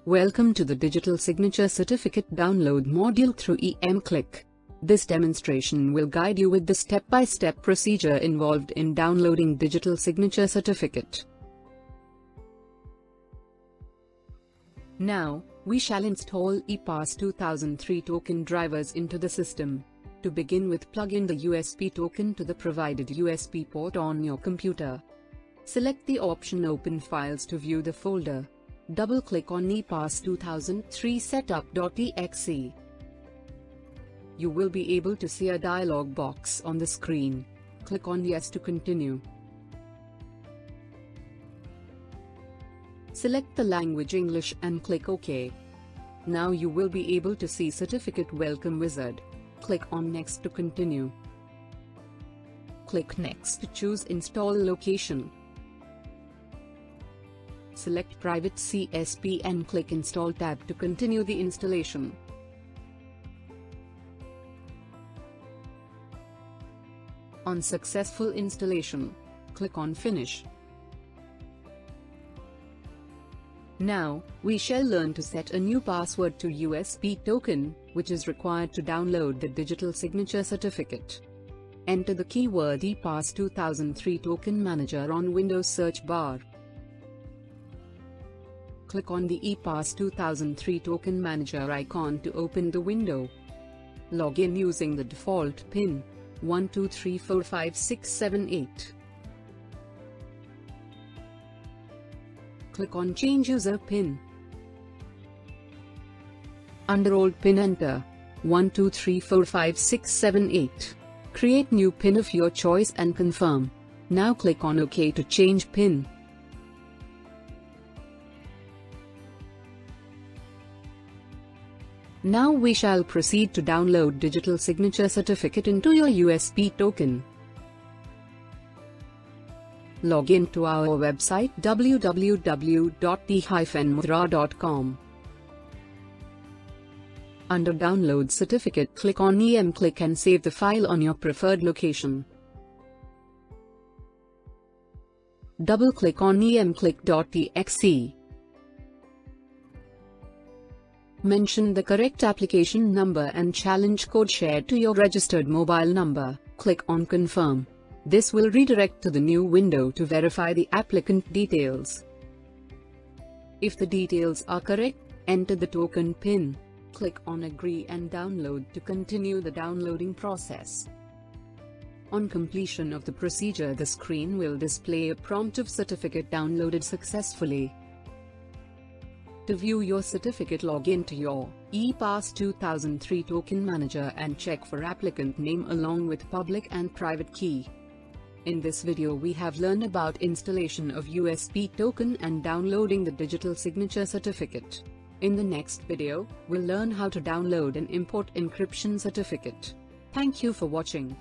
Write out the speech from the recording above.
Welcome to the Digital Signature Certificate download module through EMClick. This demonstration will guide you with the step-by-step procedure involved in downloading Digital Signature Certificate. Now, we shall install ePass 2003 token drivers into the system. To begin with, plug in the USB token to the provided USB port on your computer. Select the option Open Files to view the folder. Double-click on ePass 2003 setup.exe. You will be able to see a dialog box on the screen. Click on Yes to continue. Select the language English and click OK. Now you will be able to see Certificate Welcome Wizard. Click on Next to continue. Click Next to choose Install Location. Select Private CSP and click Install tab to continue the installation. On successful installation, click on Finish. Now, we shall learn to set a new password to USB token, which is required to download the Digital Signature Certificate. Enter the keyword ePass 2003 Token Manager on Windows search bar. Click on the ePass 2003 Token Manager icon to open the window. Log in using the default PIN 12345678. Click on Change User PIN. Under Old PIN, enter 12345678. Create new PIN of your choice and confirm. Now click on OK to change PIN. Now we shall proceed to download Digital Signature Certificate into your USB token. Log in to our website www.e-emudhra.com. Under Download Certificate, click on EMClick and save the file on your preferred location. Double-click on emclick.exe. Mention the correct application number and challenge code shared to your registered mobile number. Click on Confirm. This will redirect to the new window to verify the applicant details. If the details are correct, enter the token PIN. Click on Agree and Download to continue the downloading process. On completion of the procedure, the screen will display a prompt of certificate downloaded successfully. To view your certificate, log in to your ePass 2003 Token Manager and check for applicant name along with public and private key. In this video we have learned about installation of USB token and downloading the Digital Signature Certificate. In the next video, we'll learn how to download and import encryption certificate. Thank you for watching.